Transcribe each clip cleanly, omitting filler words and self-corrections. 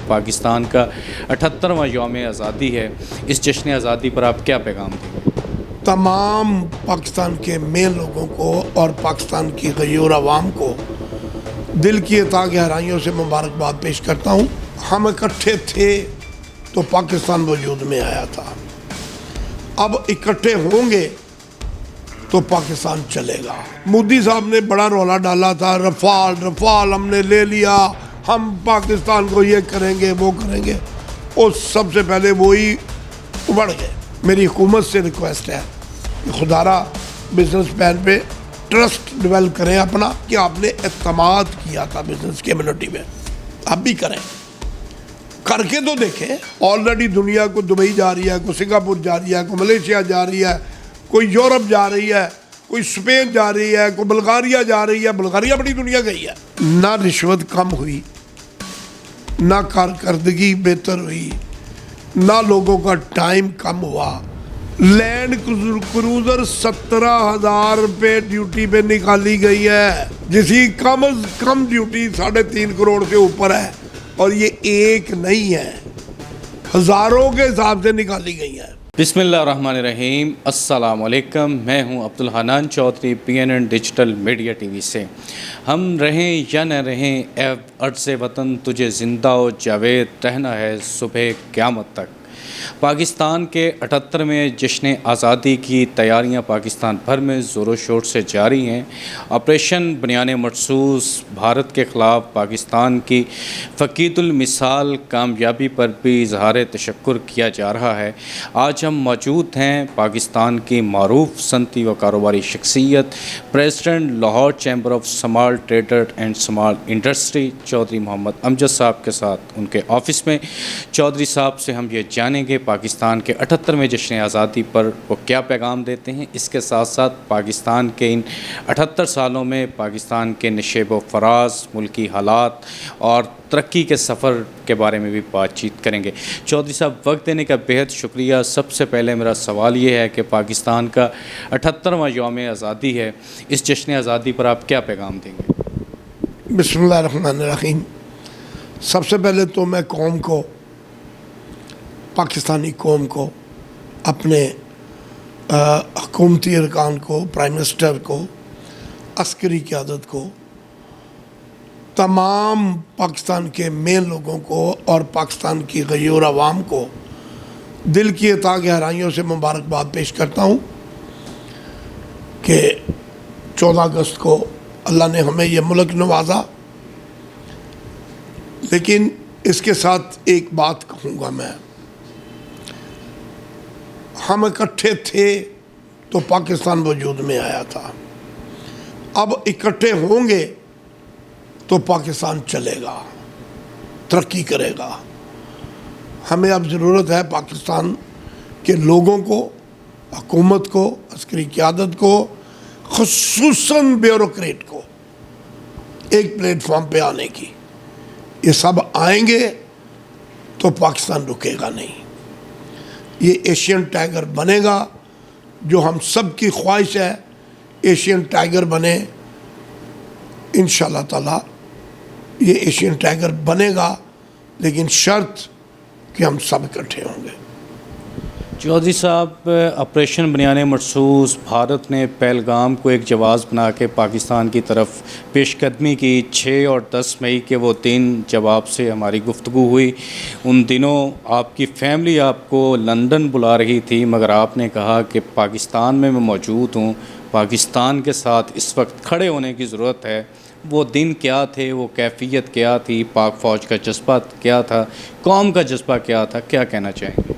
पाकिस्तान का 78वां यौम आज़ादी है। इस जश्न आज़ादी पर आप क्या पैगाम देंगे? तमाम पाकिस्तान के मेन लोगों को और पाकिस्तान की गयूर आवाम को दिल की अता गहराइयों से मुबारकबाद पेश करता हूँ। हम इकट्ठे थे तो पाकिस्तान वजूद में आया था, अब इकट्ठे होंगे तो पाकिस्तान चलेगा। मोदी साहब ने बड़ा रौला डाला था, रफाल रफाल हमने ले लिया, हम पाकिस्तान को ये करेंगे वो करेंगे, और सबसे पहले वही उमड़ गए। मेरी हुकूमत से रिक्वेस्ट है कि खुदारा बिजनेस प्लान पे ट्रस्ट डेवलप करें अपना, कि आपने एतमाद किया था बिजनेस कम्युनिटी में, आप भी करें, करके तो देखें। ऑलरेडी दुनिया को दुबई जा रही है, कोई सिंगापुर जा रही है, कोई मलेशिया जा रही है, कोई यूरोप जा रही है, कोई स्पेन जा रही है, कोई बुल्गारिया जा रही है। बुल्गारिया बड़ी दुनिया गई है। ना रिश्वत कम हुई, ना कारकर्दगी बेहतर हुई, ना लोगों का टाइम कम हुआ। लैंड क्रूजर 17,000 रुपये ड्यूटी पे निकाली गई है, जिसकी कम से कम ड्यूटी 3.5 करोड़ से ऊपर है, और ये एक नहीं है, हज़ारों के हिसाब से निकाली गई है। बिस्मिल्लाहिर्रहमानिर्रहीम, अस्सलाम वालेकुम। मैं हूं Abdul Hannan Chaudhry, PNN digital media TV से। हम रहें या न रहें, ए अर्ज़ वतन तुझे ज़िंदा व जावेद रहना है सुबह क़यामत तक। पाकिस्तान के 78वें जश्न आज़ादी की तैयारियां पाकिस्तान भर में ज़ोरों शोर से जारी हैं। ऑपरेशन बुनियान मखसूस भारत के ख़िलाफ़ पाकिस्तान की फ़कीदुल मिसाल कामयाबी पर भी इज़हार तशक्कुर किया जा रहा है। आज हम मौजूद हैं पाकिस्तान की मारूफ सनती व कारोबारी शख्सियत, president Lahore chamber of small trader and small industry Chaudhry Mohammad Amjad sahab के साथ उनके ऑफ़िस में। चौधरी साहब से हम ये जानेंगे पाकिस्तान के 78वें जश्न आज़ादी पर वो क्या पैगाम देते हैं। इसके साथ साथ पाकिस्तान के इन 78 सालों में पाकिस्तान के नशेब व फराज, मुल्की हालात और तरक्की के सफ़र के बारे में भी बातचीत करेंगे। चौधरी साहब, वक्त देने का बेहद शुक्रिया। सबसे पहले मेरा सवाल ये है कि पाकिस्तान का 78वां यौम आज़ादी है, इस जश्न आज़ादी पर आप क्या पैगाम देंगे? बिस्मिल्लाहिर्रहमानिर्रहीम। सबसे पहले तो मैं कौम को, पाकिस्तानी कौम को, अपने हुकूमती अरकान को, प्राइम मिनिस्टर को, अस्करी क़यादत को, तमाम पाकिस्तान के मेन लोगों को और पाकिस्तान की गयूर आवाम को दिल की अता गहराइयों से मुबारकबाद पेश करता हूँ कि 14 अगस्त को अल्लाह ने हमें यह मुल्क नवाजा। लेकिन इसके साथ एक बात कहूँगा मैं, हम इकट्ठे थे तो पाकिस्तान वजूद में आया था, अब इकट्ठे होंगे तो पाकिस्तान चलेगा, तरक्की करेगा। हमें अब ज़रूरत है पाकिस्तान के लोगों को, हुकूमत को, अस्करी क़यादत को, ख़ुसूसन ब्यूरोक्रेट को एक प्लेटफॉर्म पे आने की। ये सब आएंगे तो पाकिस्तान रुकेगा नहीं, ये एशियन टाइगर बनेगा, जो हम सब की ख्वाहिश है एशियन टाइगर बने। इंशाअल्लाह ताला ये एशियन टाइगर बनेगा, लेकिन शर्त कि हम सब इकट्ठे होंगे। चौधरी साहब, ऑपरेशन बुनियान मखसूस भारत ने पहलगाम को एक जवाब बना के पाकिस्तान की तरफ पेशकदमी की। 6 और 10 मई के वो दिन जब आपसे हमारी गुफ्तगू हुई, उन दिनों आपकी फ़ैमिली आपको लंदन बुला रही थी, मगर आपने कहा कि पाकिस्तान में मैं मौजूद हूँ, पाकिस्तान के साथ इस वक्त खड़े होने की ज़रूरत है। वो दिन क्या थे, वो कैफियत क्या थी, पाक फ़ौज का जज्बा क्या था, कौम का जज्बा क्या था, क्या कहना चाहेंगे?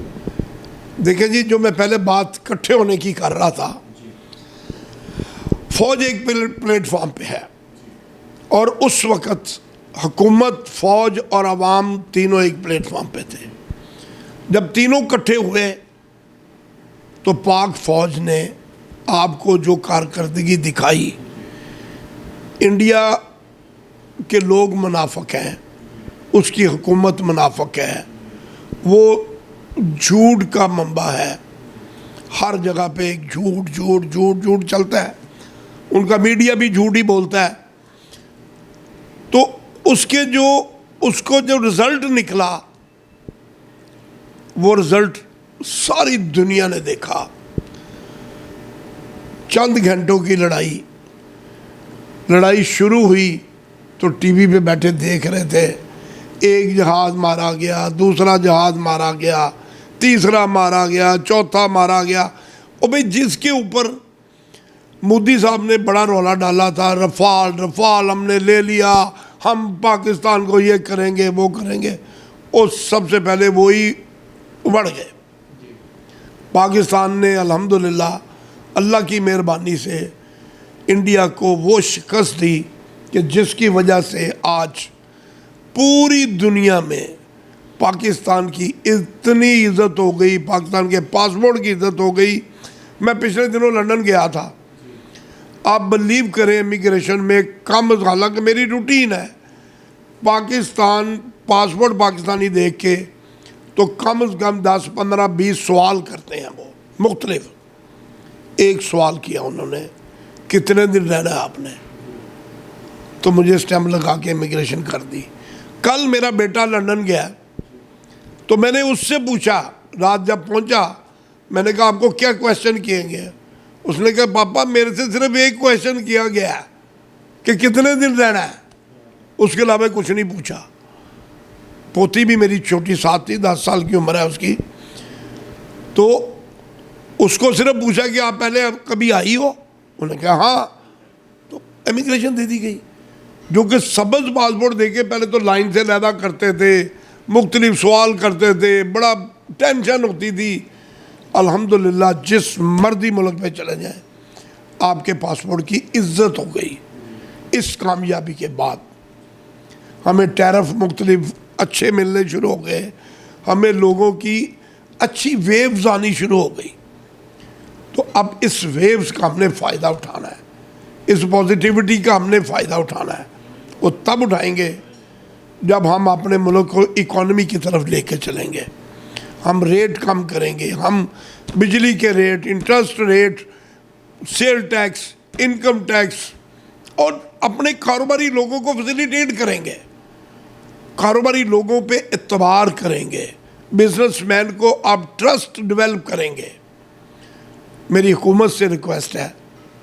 देखिए जी, जो मैं पहले बात इकट्ठे होने की कर रहा था, फ़ौज एक प्लेटफॉर्म पे है, और उस वक़्त हुकूमत, फ़ौज और आवाम तीनों एक प्लेटफॉर्म पे थे। जब तीनों इकट्ठे हुए तो पाक फ़ौज ने आपको जो कारकर्दगी दिखाई, इंडिया के लोग मुनाफिक हैं, उसकी हुकूमत मुनाफिक है, वो झूठ का मंबा है, हर जगह पे एक झूठ झूठ झूठ झूठ चलता है, उनका मीडिया भी झूठ ही बोलता है। तो उसके जो उसको जो रिज़ल्ट निकला वो रिज़ल्ट सारी दुनिया ने देखा। चंद घंटों की लड़ाई शुरू हुई तो टीवी पे बैठे देख रहे थे, एक जहाज़ मारा गया, दूसरा जहाज़ मारा गया, तीसरा मारा गया, चौथा मारा गया। और भाई जिसके ऊपर मोदी साहब ने बड़ा रौला डाला था, रफ़ाल हमने ले लिया, हम पाकिस्तान को ये करेंगे वो करेंगे, और सबसे पहले वो ही उबड़ गए। पाकिस्तान ने अल्हम्दुलिल्लाह अल्लाह की मेहरबानी से इंडिया को वो शिकस्त दी कि जिसकी वजह से आज पूरी दुनिया में पाकिस्तान की इतनी इज़्ज़त हो गई, पाकिस्तान के पासपोर्ट की इज़्ज़त हो गई। मैं पिछले दिनों लंदन गया था, आप बिलीव करें इमिग्रेशन में कम, हालांकि मेरी रूटीन है, पाकिस्तान पासपोर्ट पाकिस्तानी देख के तो कम से कम 10, 15, 20 सवाल करते हैं वो मुख्तलिफ। एक सवाल किया उन्होंने, कितने दिन रहना है आपने, तो मुझे स्टैम्प लगा के इमिग्रेशन कर दी। कल मेरा बेटा लंदन गया तो मैंने उससे पूछा, रात जब पहुंचा मैंने कहा आपको क्या क्वेश्चन किए गए? उसने कहा पापा मेरे से सिर्फ एक क्वेश्चन किया गया कि कितने दिन रहना है, उसके अलावा कुछ नहीं पूछा। पोती भी मेरी छोटी साथ थी, 10 साल की उम्र है उसकी, तो उसको सिर्फ पूछा कि आप पहले कभी आई हो? उन्होंने कहा हाँ, तो इमिग्रेशन दे दी गई। जो कि सबज पासपोर्ट दे के पहले तो लाइन से लैदा करते थे, मुख्तलिफ सवाल करते थे, बड़ा टेंशन होती थी। अल्हम्दुलिल्लाह जिस मर्जी मुल्क पे चले जाएं आपके पासपोर्ट की इज्जत हो गई। इस कामयाबी के बाद हमें टैरिफ मुख्तलिफ अच्छे मिलने शुरू हो गए, हमें लोगों की अच्छी वेव्स आनी शुरू हो गई। तो अब इस वेव्स का हमने फ़ायदा उठाना है, इस पॉजिटिविटी का हमने फ़ायदा उठाना है। वो तब उठाएंगे जब हम अपने मुल्क को इकॉनमी की तरफ लेके चलेंगे। हम रेट कम करेंगे, हम बिजली के rate, interest rate, sale tax, income tax, और अपने कारोबारी लोगों को फैसिलिटेट करेंगे, कारोबारी लोगों पे एतबार करेंगे, बिजनेसमैन को आप ट्रस्ट डेवलप करेंगे। मेरी हुकूमत से रिक्वेस्ट है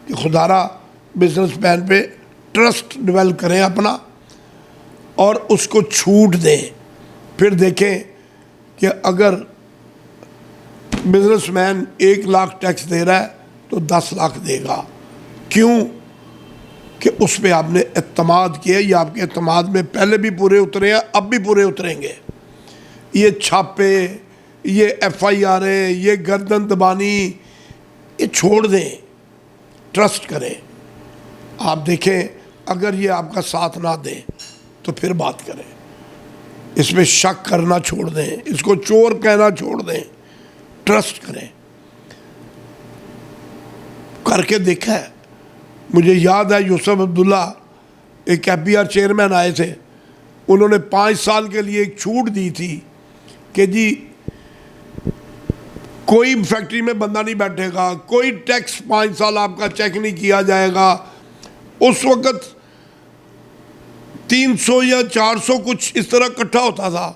कि खुदारा बिजनेसमैन पे ट्रस्ट डेवलप करें अपना और उसको छूट दें। फिर देखें कि अगर बिजनेसमैन 1 लाख टैक्स दे रहा है तो 10 लाख देगा। क्यों? कि उस पर आपने एतमाद किया, या आपके एतमाद में पहले भी पूरे उतरे हैं, अब भी पूरे उतरेंगे। ये छापे, ये FIR, ये गर्दन दबानी, ये छोड़ दें, ट्रस्ट करें। आप देखें अगर ये आपका साथ ना दें तो फिर बात करें, इसमें शक करना छोड़ दें, इसको चोर कहना छोड़ दें, ट्रस्ट करें। करके देखा है, मुझे याद है यूसुफ अब्दुल्ला एक FBR चेयरमैन आए थे, उन्होंने 5 साल के लिए एक छूट दी थी कि जी कोई फैक्ट्री में बंदा नहीं बैठेगा, कोई टैक्स 5 साल आपका चेक नहीं किया जाएगा। उस वक़्त 300 या 400 कुछ इस तरह इकट्ठा होता था,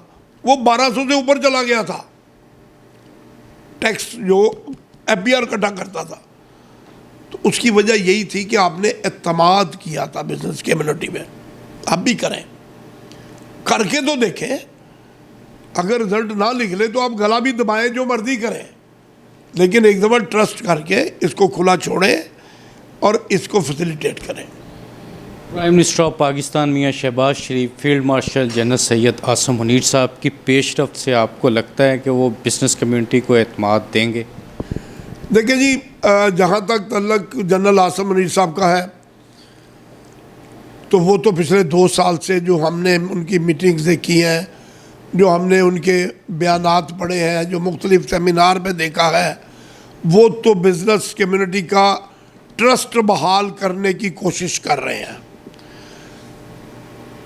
वो 1200 से ऊपर चला गया था टैक्स जो FBR इकट्ठा करता था। तो उसकी वजह यही थी कि आपने एतमाद किया था बिजनेस कम्युनिटी में। आप भी करें, करके तो देखें, अगर रिजल्ट ना निकले तो आप गला भी दबाएं, जो मर्जी करें, लेकिन एक दफ़ा ट्रस्ट करके इसको खुला छोड़ें और इसको फैसिलिटेट करें। Prime minister of Pakistan Mian Shahbaz Sharif field marshal general Syed Asim Munir साहब की पेशरफ्त से आपको लगता है कि वो बिज़नेस कम्युनिटी को एतमाद देंगे? देखिए जी, जहाँ तक तल्लक जनरल आसम मुनीर साहब का है तो वो तो पिछले 2 साल से जो हमने उनकी मीटिंग्स देखी हैं, जो हमने उनके बयानात पढ़े हैं, जो मुख्तलिफ सेमिनार पे देखा है, वो तो बिज़नेस कम्युनिटी का ट्रस्ट बहाल करने की कोशिश कर रहे हैं।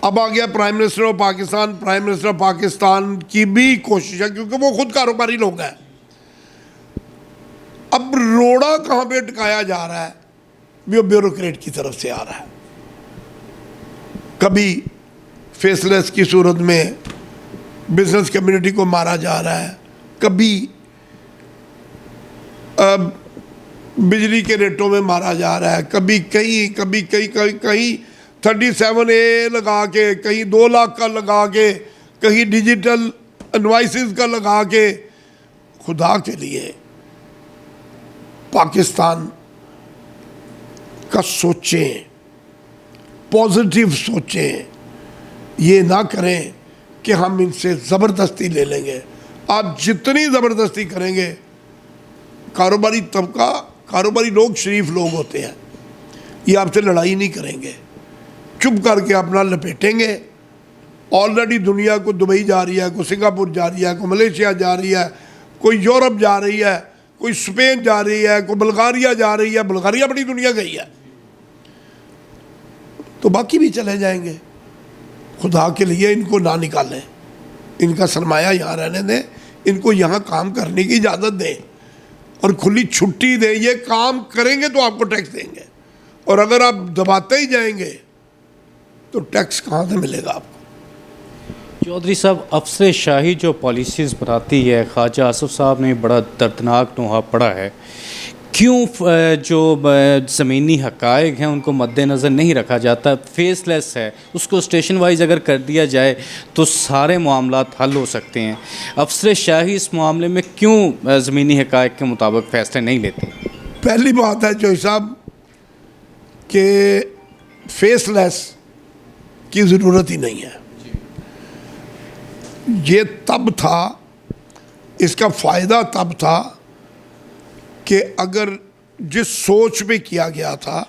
अब आ गया prime minister of Pakistan. Prime minister of Pakistan की भी कोशिश है, क्योंकि वो खुद कारोबारी लोग हैं। अब रोड़ा कहाँ पे टिकाया जा रहा है, वो ब्यूरोक्रेट की तरफ से आ रहा है। कभी फेसलेस की सूरत में बिजनेस कम्युनिटी को मारा जा रहा है, कभी बिजली के रेटों में मारा जा रहा है, कभी कहीं 37A लगा के, कहीं 2 लाख का लगा के, कहीं डिजिटल इनवाइसेस का लगा के। खुदा के लिए पाकिस्तान का सोचें, पॉजिटिव सोचें, ये ना करें कि हम इनसे ज़बरदस्ती ले लेंगे। आप जितनी ज़बरदस्ती करेंगे, कारोबारी तबका, कारोबारी लोग शरीफ लोग होते हैं, ये आपसे लड़ाई नहीं करेंगे, चुप करके अपना लपेटेंगे। ऑलरेडी दुनिया को दुबई जा रही है, कोई सिंगापुर जा रही है, कोई मलेशिया जा रही है, कोई यूरोप जा रही है, कोई स्पेन जा रही है, कोई बुल्गारिया जा रही है। बुल्गारिया बड़ी दुनिया गई है, तो बाकी भी चले जाएंगे। खुदा के लिए इनको ना निकालें, इनका सरमाया यहाँ रहने दें, इनको यहाँ काम करने की इजाज़त दें और खुली छुट्टी दें। ये काम करेंगे तो आपको टैक्स देंगे, और अगर आप दबाते ही जाएंगे तो टैक्स कहाँ से मिलेगा आपको। चौधरी साहब, अफसर शाही जो पॉलिसीज़ बनाती है, ख्वाजा आसिफ साहब ने बड़ा दर्दनाक नोहा पड़ा है। क्यों जो ज़मीनी हक़ाइक़ हैं उनको मद्देनज़र नहीं रखा जाता? फेसलेस है, उसको स्टेशन वाइज अगर कर दिया जाए तो सारे मामलात हल हो सकते हैं। अफसर शाही इस मामले में क्यों ज़मीनी हक़ाइक़ के मुताबिक फ़ैसले नहीं लेते? पहली बात है चौधरी साहब कि फेसलेस की ज़रूरत ही नहीं है। ये तब था, इसका फ़ायदा तब था कि अगर जिस सोच में किया गया था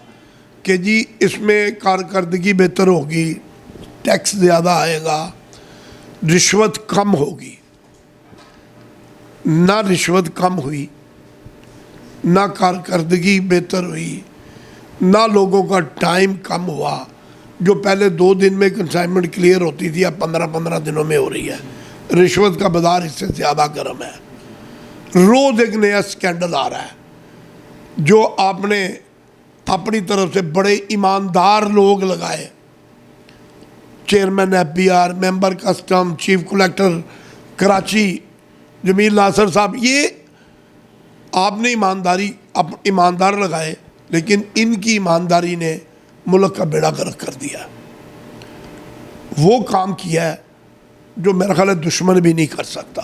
कि जी इसमें कारकर्दगी बेहतर होगी, टैक्स ज़्यादा आएगा, रिश्वत कम होगी, ना रिश्वत कम हुई, ना कारकर्दगी बेहतर हुई, ना लोगों का टाइम कम हुआ। जो पहले 2 दिन में कंसाइनमेंट क्लियर होती थी, अब 15-15 दिनों में हो रही है। रिश्वत का बाजार इससे ज़्यादा गर्म है, रोज़ एक नया स्कैंडल आ रहा है। जो आपने अपनी तरफ से बड़े ईमानदार लोग लगाए, chairman FBR, member custom, chief collector Karachi Jamil Nasir साहब, ये आपने ईमानदार लगाए, लेकिन इनकी ईमानदारी ने मुल्क का बेड़ा गर्क कर दिया। वो काम किया है जो मेरा ख्याल है दुश्मन भी नहीं कर सकता।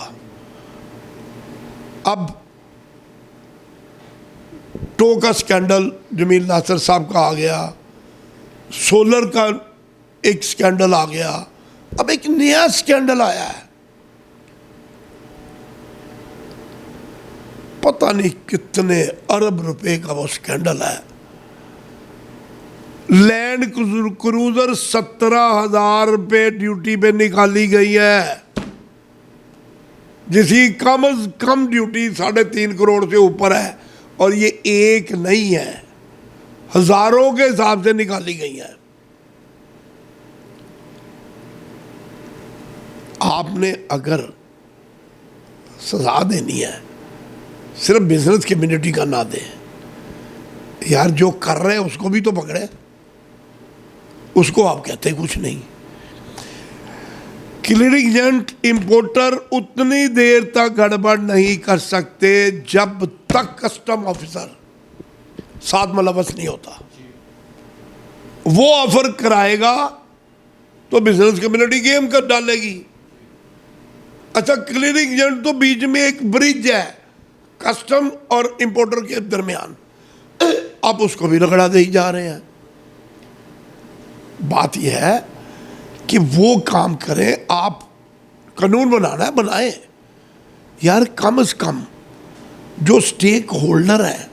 अब टो का स्कैंडल जमील नासर साहब का आ गया, सोलर का एक स्कैंडल आ गया, अब एक नया स्कैंडल आया है। पता नहीं कितने अरब रुपए का वो स्कैंडल है। लैंड क्रूजर 17,000 रुपये ड्यूटी पे निकाली गई है, जिसकी कम से कम ड्यूटी 3.5 करोड़ से ऊपर है, और ये एक नहीं है, हजारों के हिसाब से निकाली गई है। आपने अगर सजा देनी है, सिर्फ बिजनेस कम्युनिटी का ना दे यार, जो कर रहे हैं उसको भी तो पकड़े। उसको आप कहते कुछ नहीं। क्लियरिंग एजेंट इंपोर्टर उतनी देर तक गड़बड़ नहीं कर सकते जब तक कस्टम ऑफिसर साथ मुलव्वस नहीं होता। वो ऑफर कराएगा तो बिजनेस कम्युनिटी गेम कर डालेगी। अच्छा, क्लियरिंग एजेंट तो बीच में एक ब्रिज है कस्टम और इंपोर्टर के दरमियान, आप उसको भी रगड़ा दे ही जा रहे हैं। बात यह है कि वो काम करें। आप कानून बनाना है, बनाए यार, कम से कम जो स्टेक होल्डर है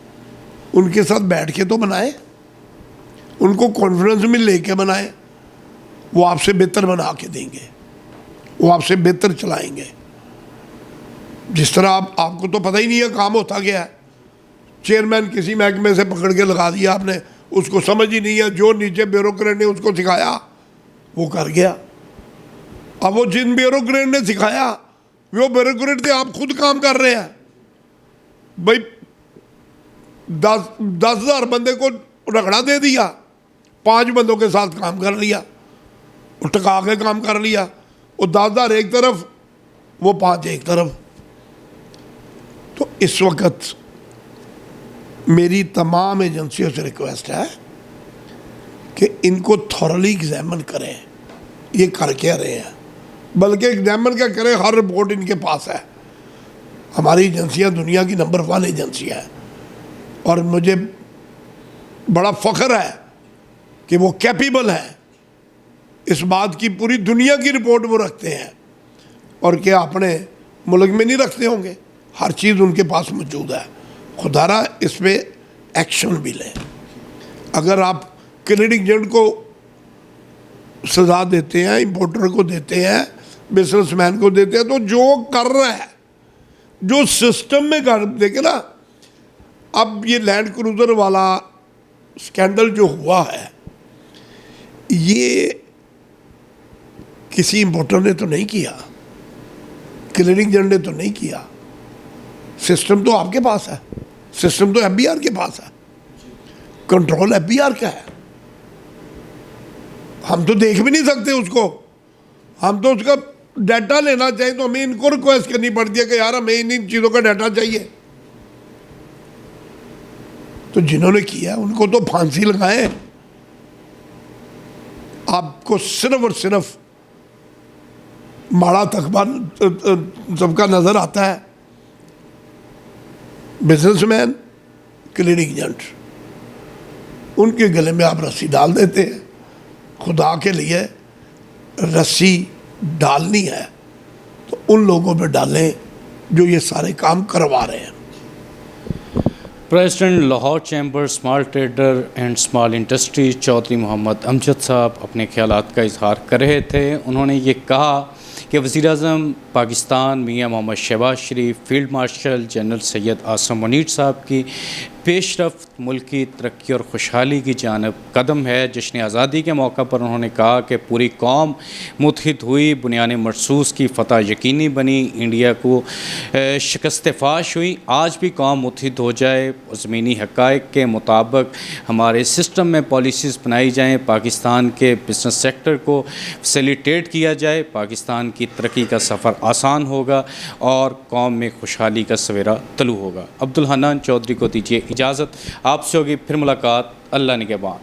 उनके साथ बैठ के तो बनाए, उनको कॉन्फ्रेंस में लेके बनाए। वो आपसे बेहतर बना के देंगे, वो आपसे बेहतर चलाएंगे। जिस तरह आपको तो पता ही नहीं है काम होता क्या है। चेयरमैन किसी महकमे से पकड़ के लगा दिया आपने, उसको समझ ही नहीं है। जो नीचे ब्यूरोक्रेट ने उसको सिखाया वो कर गया। अब वो जिन ब्यूरोक्रेट ने सिखाया वो ब्यूरोक्रेट थे, आप खुद काम कर रहे हैं भाई। 10,000 बंदे को रगड़ा दे दिया, 5 बंदों के साथ काम कर लिया। वो टका के काम कर लिया, वो 10 एक तरफ, वो 5 एक तरफ। तो इस वक्त मेरी तमाम एजेंसियों से रिक्वेस्ट है कि इनको थॉरली एग्जामिन करें, ये कर क्या रहे हैं, बल्कि एग्जामिन क्या करें, हर रिपोर्ट इनके पास है। हमारी एजेंसियां दुनिया की नंबर 1 एजेंसियां हैं और मुझे बड़ा फ़ख्र है कि वो कैपेबल है, इस बात की पूरी दुनिया की रिपोर्ट वो रखते हैं। और क्या अपने मुल्क में नहीं रखते होंगे, हर चीज़ उनके पास मौजूद है। खुदारा इस पर एक्शन भी लें। अगर आप क्रेडिट एजेंट को सज़ा देते हैं, इंपोर्टर को देते हैं, बिजनेसमैन को देते हैं, तो जो कर रहा है, जो सिस्टम में कर देखे ना। अब ये लैंड क्रूज़र वाला स्कैंडल जो हुआ है, ये किसी इंपोर्टर ने तो नहीं किया, क्लियरिंग एजेंट ने तो नहीं किया। सिस्टम तो आपके पास है, सिस्टम तो एफबीआर के पास है, कंट्रोल एफबीआर का है। हम तो देख भी नहीं सकते उसको, हम तो उसका डाटा लेना चाहिए तो हमें इनको रिक्वेस्ट करनी पड़ती है कि यार हमें इन चीज़ों का डाटा चाहिए। तो जिन्होंने किया उनको तो फांसी लगाए। आपको सिर्फ और सिर्फ माड़ा तकबा सबका नज़र आता है। बिजनेसमैन, क्लियरिंग एजेंट, उनके गले में आप रस्सी डाल देते हैं। खुदा के लिए रस्सी डालनी है तो उन लोगों पे डालें जो ये सारे काम करवा रहे हैं। President Lahore chamber small trader and small industry Chaudhry Mohammad Amjad sahab अपने ख्यालात का इजहार कर रहे थे। उन्होंने ये कहा कि वज़ीर-ए-आज़म पाकिस्तान मियां Muhammad Shehbaz Sharif, field marshal general Syed Asim Munir साहब की पेशरफ्त मुल्क की तरक्की और खुशहाली की जानब कदम है। जश्न आज़ादी के मौका पर उन्होंने कहा कि पूरी कौम मुत्तहिद हुई, बुनियाद मरसूस की फ़तह यकीनी बनी, इंडिया को शिकस्त फाश हुई। आज भी कौम मुत्तहिद हो जाए, ज़मीनी हक़ाइक़ के मुताबिक हमारे सिस्टम में पॉलिसीज़ बनाई जाएँ, पाकिस्तान के बिजनेस सेक्टर को फैसिलिटेट किया जाए, पाकिस्तान की तरक्की का सफ़र आसान होगा और कौम में खुशहाली का सवेरा तलू होगा। अब्दुल हन्नान चौधरी को दीजिए इजाज़त, आपसे होगी फिर मुलाकात। अल्लाह निगहबान।